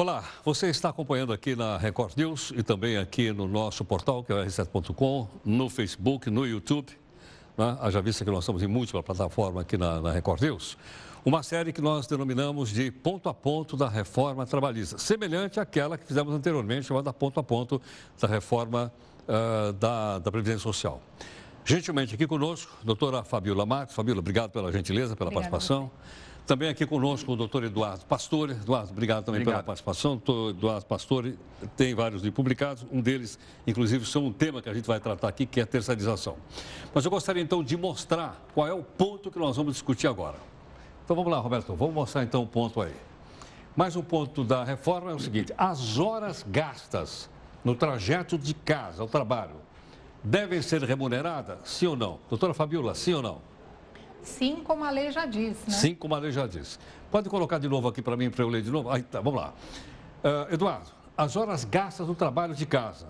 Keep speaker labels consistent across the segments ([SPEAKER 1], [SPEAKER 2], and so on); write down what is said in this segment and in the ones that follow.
[SPEAKER 1] Olá, você está acompanhando aqui na Record News e também aqui no nosso portal, que é o r7.com, no Facebook, no YouTube. Né? Haja vista que nós estamos em múltipla plataforma aqui na Record News. Uma série que nós denominamos de Ponto a Ponto da Reforma Trabalhista, semelhante àquela que fizemos anteriormente, chamada Ponto a Ponto da Reforma da Previdência Social. Gentilmente aqui conosco, doutora Fabiola Marques. Fabiola, obrigado pela gentileza, pela participação. Também aqui conosco o doutor Eduardo Pastore. Eduardo, obrigado também pela participação. O doutor Eduardo Pastore tem vários livros publicados, um deles, inclusive, são um tema que a gente vai tratar aqui, que é a terceirização. Mas eu gostaria, então, de mostrar qual é o ponto que nós vamos discutir agora. Então, vamos lá, Roberto, vamos mostrar, então, o ponto aí. Mais um ponto da reforma é o seguinte: as horas gastas no trajeto de casa ao trabalho devem ser remuneradas, sim ou não? Doutora Fabiola, sim ou não?
[SPEAKER 2] Sim, como a lei já diz, né?
[SPEAKER 1] Sim, como a lei já diz. Pode colocar de novo aqui para mim, para eu ler de novo? Aí, tá, vamos lá. Eduardo, as horas gastas no trabalho de casa,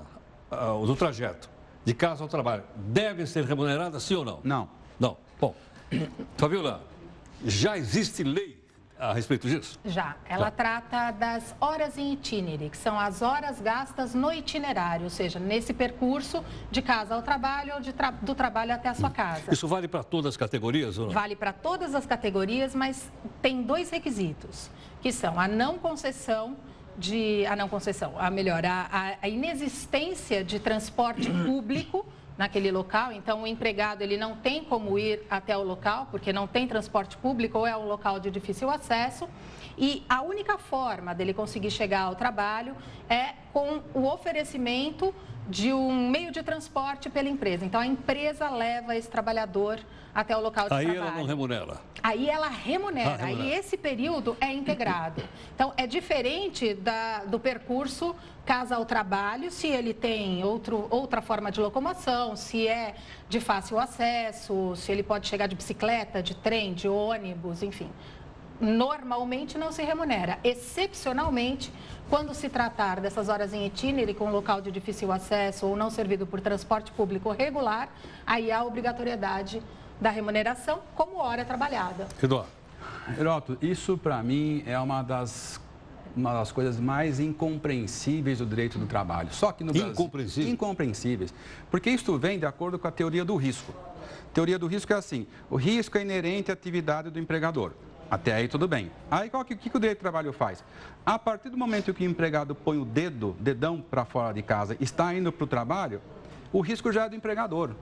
[SPEAKER 1] do trajeto, de casa ao trabalho, devem ser remuneradas, sim ou não?
[SPEAKER 3] Não.
[SPEAKER 1] Não. Bom, Fabiola, já existe lei a respeito disso?
[SPEAKER 2] Já. Ela trata das horas em itinere, que são as horas gastas no itinerário, ou seja, nesse percurso de casa ao trabalho ou do trabalho até a sua casa.
[SPEAKER 1] Isso vale para todas as categorias ou não?
[SPEAKER 2] Vale para todas as categorias, mas tem dois requisitos, que são a inexistência de transporte público naquele local. Então, o empregado ele não tem como ir até o local, porque não tem transporte público ou é um local de difícil acesso. E a única forma dele conseguir chegar ao trabalho é com o oferecimento de um meio de transporte pela empresa. Então, a empresa leva esse trabalhador até o local de trabalho.
[SPEAKER 1] Aí ela não remunera?
[SPEAKER 2] Aí ela remunera. Aí esse período é integrado. Então, é diferente do percurso casa ao trabalho, se ele tem outra forma de locomoção, se é de fácil acesso, se ele pode chegar de bicicleta, de trem, de ônibus, enfim. Normalmente não se remunera. Excepcionalmente, quando se tratar dessas horas em itinere com local de difícil acesso ou não servido por transporte público regular, aí há a obrigatoriedade da remuneração como hora trabalhada.
[SPEAKER 3] Heródoto, isso para mim é uma das coisas mais incompreensíveis do direito do trabalho. Só que no Brasil... Incompreensíveis. Porque isso vem de acordo com a teoria do risco. A teoria do risco é assim: o risco é inerente à atividade do empregador. Até aí tudo bem. Aí o que o direito do trabalho faz? A partir do momento que o empregado põe o dedão para fora de casa, está indo para o trabalho, o risco já é do empregador.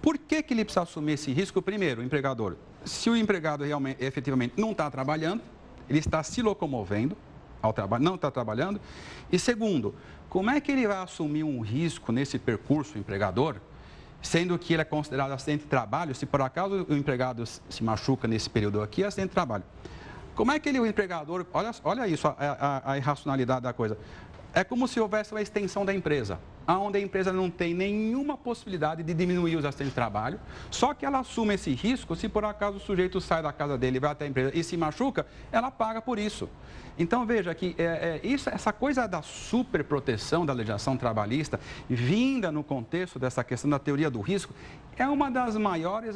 [SPEAKER 3] Por que ele precisa assumir esse risco? Primeiro, o empregador. Se o empregado efetivamente não está trabalhando, ele está se locomovendo ao trabalho, não está trabalhando. E segundo, como é que ele vai assumir um risco nesse percurso empregador, sendo que ele é considerado acidente de trabalho? Se por acaso o empregado se machuca nesse período aqui, é acidente de trabalho. Como é que o empregador... Olha isso, a irracionalidade da coisa. É como se houvesse uma extensão da empresa, onde a empresa não tem nenhuma possibilidade de diminuir os acidentes de trabalho, só que ela assume esse risco. Se por acaso o sujeito sai da casa dele, vai até a empresa e se machuca, ela paga por isso. Então, veja que essa coisa da superproteção da legislação trabalhista, vinda no contexto dessa questão da teoria do risco, é uma das maiores...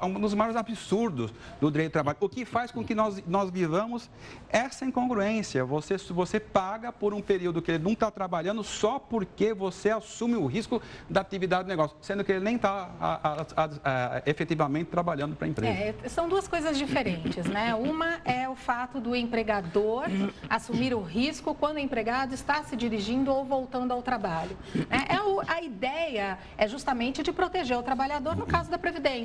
[SPEAKER 3] um dos maiores absurdos do direito do trabalho. O que faz com que nós vivamos essa incongruência. Você paga por um período que ele não está trabalhando só porque você assume o risco da atividade do negócio, sendo que ele nem está efetivamente trabalhando para a empresa.
[SPEAKER 2] São duas coisas diferentes, né? Uma é o fato do empregador assumir o risco quando o empregado está se dirigindo ou voltando ao trabalho. A ideia é justamente de proteger o trabalhador no caso da Previdência.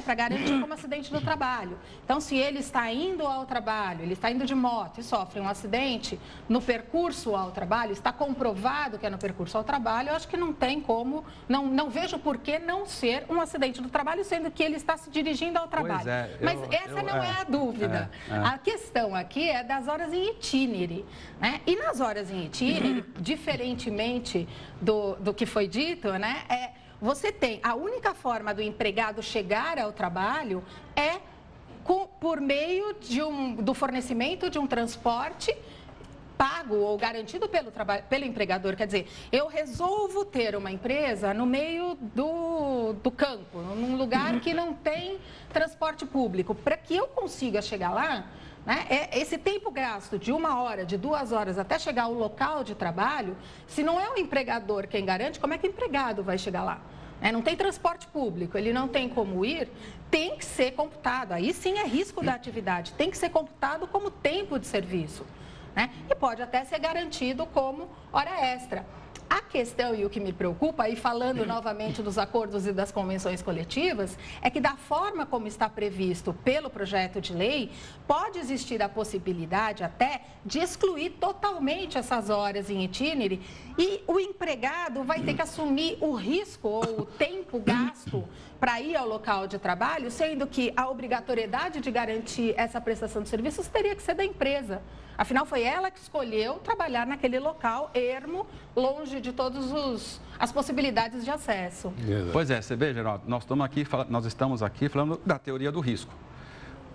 [SPEAKER 2] Para garantir como acidente do trabalho. Então, se ele está indo ao trabalho, ele está indo de moto e sofre um acidente no percurso ao trabalho, está comprovado que é no percurso ao trabalho, eu acho que não tem como, não vejo por que não ser um acidente do trabalho, sendo que ele está se dirigindo ao trabalho. Mas essa não é a dúvida. A questão aqui é das horas em itinere. Né? E nas horas em itinere, diferentemente do que foi dito, né, você tem, a única forma do empregado chegar ao trabalho é por meio do fornecimento de um transporte pago ou garantido pelo empregador. Quer dizer, eu resolvo ter uma empresa no meio do campo, num lugar que não tem transporte público. Para que eu consiga chegar lá, né? Esse tempo gasto de 1 hora, de 2 horas até chegar ao local de trabalho, se não é o empregador quem garante, como é que o empregado vai chegar lá? Não tem transporte público, ele não tem como ir, tem que ser computado. Aí sim é risco da atividade, tem que ser computado como tempo de serviço, né? E pode até ser garantido como hora extra. A questão e o que me preocupa, e falando novamente dos acordos e das convenções coletivas, é que da forma como está previsto pelo projeto de lei, pode existir a possibilidade até de excluir totalmente essas horas em itinerary e o empregado vai ter que assumir o risco ou o tempo gasto para ir ao local de trabalho, sendo que a obrigatoriedade de garantir essa prestação de serviços teria que ser da empresa. Afinal, foi ela que escolheu trabalhar naquele local ermo, longe de todas as possibilidades de acesso.
[SPEAKER 3] Pois é, você vê, Geraldo, nós estamos aqui falando da teoria do risco.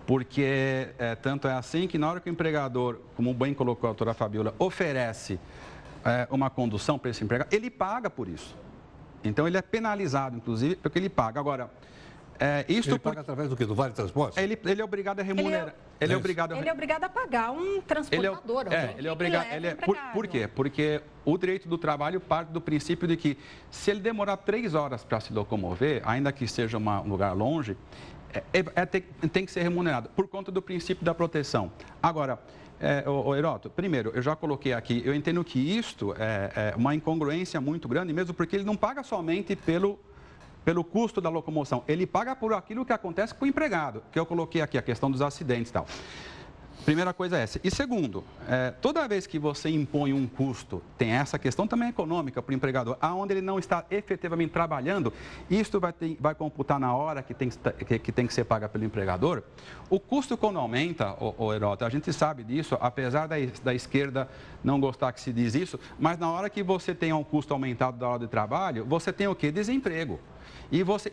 [SPEAKER 3] Porque tanto é assim que na hora que o empregador, como bem colocou a doutora Fabiola, oferece uma condução para esse empregado, ele paga por isso. Então, ele é penalizado, inclusive, porque ele paga. Agora,
[SPEAKER 1] ele paga através do quê? Do Vale Transporte?
[SPEAKER 3] Ele é obrigado a remunerar. Ele é obrigado
[SPEAKER 2] a pagar um transportador.
[SPEAKER 3] Ele é obrigado. Por quê? Porque o direito do trabalho parte do princípio de que se ele demorar 3 horas para se locomover, ainda que seja um lugar longe, tem que ser remunerado por conta do princípio da proteção. Agora, Heroto, primeiro, eu já coloquei aqui, eu entendo que isto é uma incongruência muito grande, mesmo porque ele não paga somente pelo custo da locomoção, ele paga por aquilo que acontece com o empregado, que eu coloquei aqui, a questão dos acidentes e tal. Primeira coisa é essa. E segundo, toda vez que você impõe um custo, tem essa questão também econômica para o empregador, aonde ele não está efetivamente trabalhando, isto vai computar na hora que tem que ser paga pelo empregador. O custo quando aumenta, Heroto, a gente sabe disso, apesar da esquerda não gostar que se diz isso, mas na hora que você tem um custo aumentado da hora de trabalho, você tem o quê? Desemprego.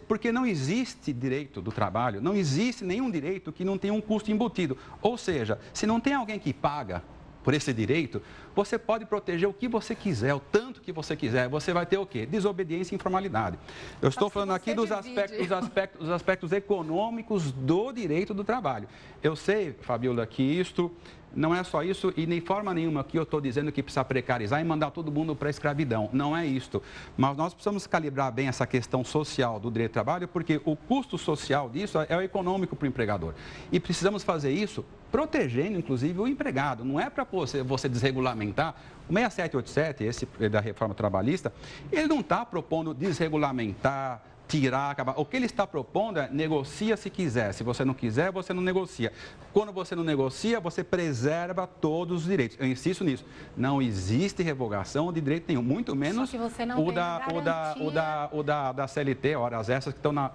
[SPEAKER 3] Porque não existe direito do trabalho, não existe nenhum direito que não tenha um custo embutido. Ou seja, se não tem alguém que paga por esse direito, você pode proteger o que você quiser, o tanto que você quiser. Você vai ter o quê? Desobediência e informalidade. Eu estou falando aqui dos aspectos econômicos do direito do trabalho. Eu sei, Fabiola, que isto não é só isso e nem forma nenhuma que eu estou dizendo que precisa precarizar e mandar todo mundo para a escravidão. Não é isto. Mas nós precisamos calibrar bem essa questão social do direito do trabalho, porque o custo social disso é o econômico para o empregador. E precisamos fazer isso protegendo, inclusive, o empregado. Não é para você desregulamentar. O 6787, esse da reforma trabalhista, ele não está propondo desregulamentar, tirar, acabar. O que ele está propondo é negocia se quiser. Se você não quiser, você não negocia. Quando você não negocia, você preserva todos os direitos. Eu insisto nisso. Não existe revogação de direito nenhum, muito menos o da CLT, horas essas que estão na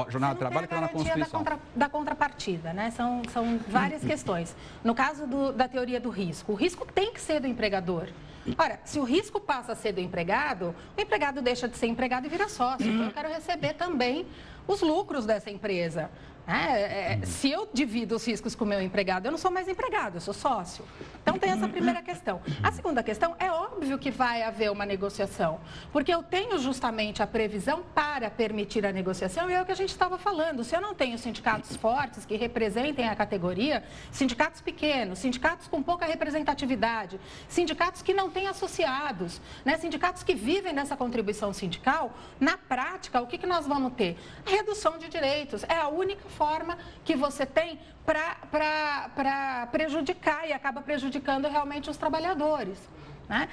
[SPEAKER 3] jornada de trabalho que está na Constituição.
[SPEAKER 2] Da contrapartida, né? São várias questões. No caso da teoria do risco, o risco tem que ser do empregador. Ora, se o risco passa a ser do empregado, o empregado deixa de ser empregado e vira sócio. Então, eu quero receber também os lucros dessa empresa. Se eu divido os riscos com o meu empregado, eu não sou mais empregado, eu sou sócio. Então, tem essa primeira questão. A segunda questão, é óbvio que vai haver uma negociação, porque eu tenho justamente a previsão para permitir a negociação, e é o que a gente estava falando. Se eu não tenho sindicatos fortes que representem a categoria, sindicatos pequenos, sindicatos com pouca representatividade, sindicatos que não têm associados, né? Sindicatos que vivem dessa contribuição sindical, na prática, o que nós vamos ter? Redução de direitos. É a única forma que você tem para prejudicar e acaba prejudicando realmente os trabalhadores. Né?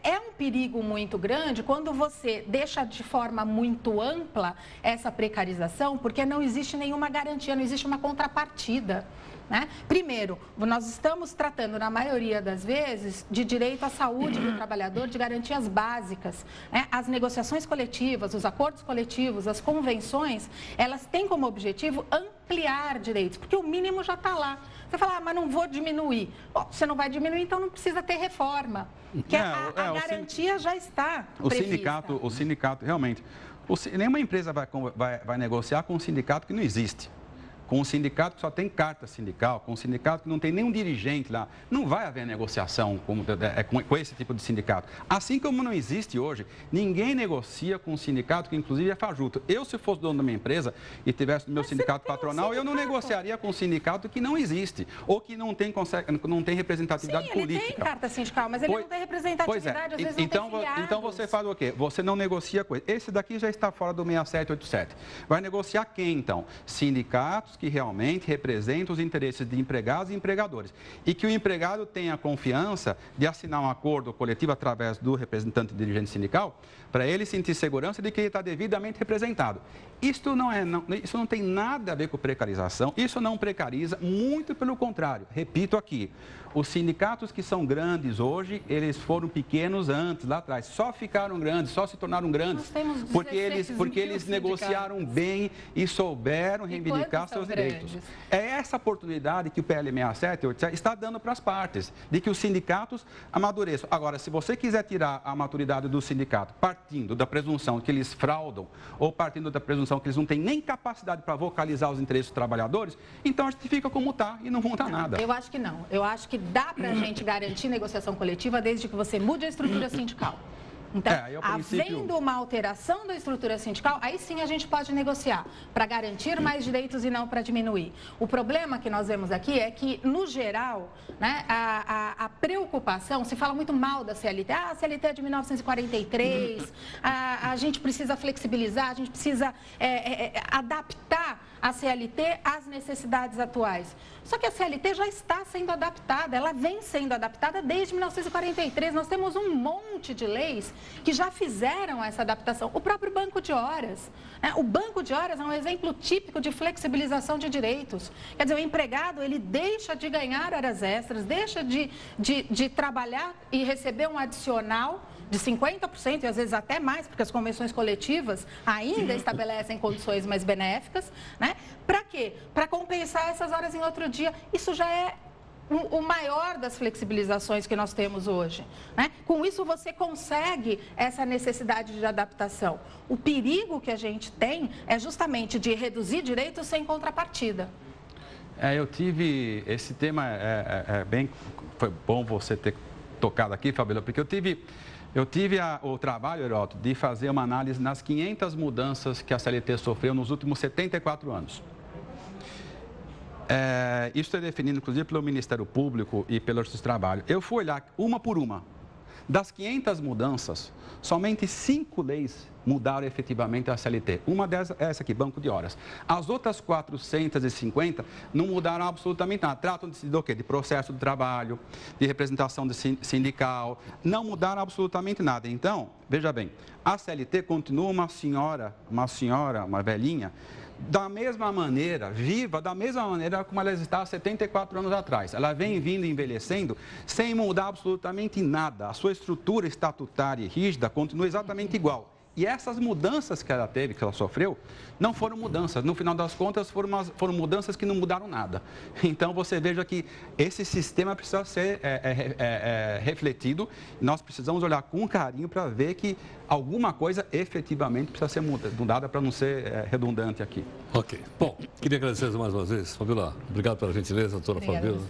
[SPEAKER 2] É um perigo muito grande quando você deixa de forma muito ampla essa precarização, porque não existe nenhuma garantia, não existe uma contrapartida. Né? Primeiro, nós estamos tratando, na maioria das vezes, de direito à saúde do trabalhador, de garantias básicas. Né? As negociações coletivas, os acordos coletivos, as convenções, elas têm como objetivo ampliar direitos, porque o mínimo já está lá. Você fala, mas não vou diminuir. Bom, você não vai diminuir, então não precisa ter reforma, porque a garantia já está prevista.
[SPEAKER 3] O sindicato, realmente, nenhuma empresa vai negociar com um sindicato que não existe. com um sindicato que só tem carta sindical, com um sindicato que não tem nenhum dirigente lá, não vai haver negociação com esse tipo de sindicato. Assim como não existe hoje, ninguém negocia com um sindicato que inclusive é fajuto. Eu, se fosse dono da minha empresa e tivesse no meu sindicato patronal, eu não negociaria com um sindicato que não existe ou que não tem representatividade política.
[SPEAKER 2] Ele tem carta sindical, mas ele não tem representatividade, às vezes não tem filiados.
[SPEAKER 3] Então você faz o quê? Você não negocia com ele. Esse daqui já está fora do 6787. Vai negociar quem, então? Sindicatos que realmente representam os interesses de empregados e empregadores. E que o empregado tenha confiança de assinar um acordo coletivo através do representante dirigente sindical, para ele sentir segurança de que ele está devidamente representado. Isso não tem nada a ver com precarização, isso não precariza, muito pelo contrário. Repito aqui, os sindicatos que são grandes hoje, eles foram pequenos antes, lá atrás. Só ficaram grandes, só se tornaram grandes porque eles negociaram bem e souberam reivindicar seus direitos. É essa oportunidade que o PL 67 está dando para as partes, de que os sindicatos amadureçam. Agora, se você quiser tirar a maturidade do sindicato partindo da presunção que eles fraudam ou partindo da presunção que eles não têm nem capacidade para vocalizar os interesses dos trabalhadores, então a gente fica como está e não muda nada.
[SPEAKER 2] Eu acho que não. Eu acho que dá para a gente garantir negociação coletiva desde que você mude a estrutura sindical. Então, havendo uma alteração da estrutura sindical, aí sim a gente pode negociar para garantir mais direitos e não para diminuir. O problema que nós vemos aqui é que, no geral, né, a preocupação, se fala muito mal da CLT, a CLT é de 1943, a gente precisa flexibilizar, a gente precisa adaptar a CLT às necessidades atuais. Só que a CLT já está sendo adaptada, ela vem sendo adaptada desde 1943. Nós temos um monte de leis que já fizeram essa adaptação. O próprio banco de horas. Né? O banco de horas é um exemplo típico de flexibilização de direitos. Quer dizer, o empregado, ele deixa de ganhar horas extras, deixa de trabalhar e receber um adicional de 50% e às vezes até mais, porque as convenções coletivas ainda estabelecem condições mais benéficas, né? Para quê? Para compensar essas horas em outro dia. Isso já é o maior das flexibilizações que nós temos hoje, né? Com isso você consegue essa necessidade de adaptação. O perigo que a gente tem é justamente de reduzir direitos sem contrapartida.
[SPEAKER 3] Eu tive, esse tema foi bom você ter tocado aqui, Fabíola, porque eu tive o trabalho, Heródoto, de fazer uma análise nas 500 mudanças que a CLT sofreu nos últimos 74 anos. Isso é definido, inclusive, pelo Ministério Público e pelo Justiça do Trabalho. Eu fui olhar uma por uma. Das 500 mudanças, somente 5 leis mudaram efetivamente a CLT. Uma dessas é essa aqui, banco de horas. As outras 450 não mudaram absolutamente nada. Tratam-se do quê? De processo do trabalho, de representação sindical. Não mudaram absolutamente nada. Então, veja bem, a CLT continua uma velhinha, da mesma maneira, viva, da mesma maneira como ela está há 74 anos atrás. Ela vem vindo envelhecendo sem mudar absolutamente nada. A sua estrutura estatutária e rígida continua exatamente igual. E essas mudanças que ela teve, que ela sofreu, não foram mudanças. No final das contas, foram mudanças que não mudaram nada. Então, você veja que esse sistema precisa ser refletido. Nós precisamos olhar com carinho para ver que alguma coisa efetivamente precisa ser mudada para não ser redundante aqui.
[SPEAKER 1] Ok. Bom, queria agradecer mais uma vez, Fabíola. Obrigado pela gentileza, doutora Fabíola.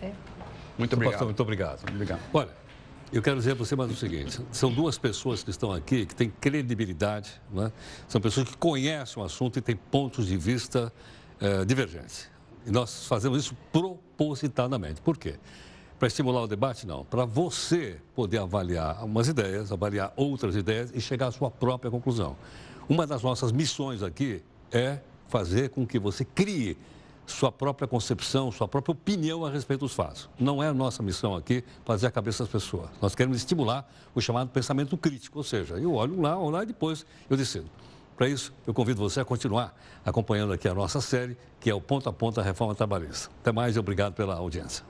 [SPEAKER 3] Muito obrigado.
[SPEAKER 1] Pastor, muito obrigado. Olha, eu quero dizer para você mais o seguinte, são duas pessoas que estão aqui, que têm credibilidade, né? São pessoas que conhecem o assunto e têm pontos de vista divergentes. E nós fazemos isso propositadamente. Por quê? Para estimular o debate? Não. Para você poder avaliar umas ideias, avaliar outras ideias e chegar à sua própria conclusão. Uma das nossas missões aqui é fazer com que você crie sua própria concepção, sua própria opinião a respeito dos fatos. Não é a nossa missão aqui fazer a cabeça das pessoas. Nós queremos estimular o chamado pensamento crítico, ou seja, eu olho lá e depois eu decido. Para isso, eu convido você a continuar acompanhando aqui a nossa série, que é o Ponto a Ponto da Reforma Trabalhista. Até mais e obrigado pela audiência.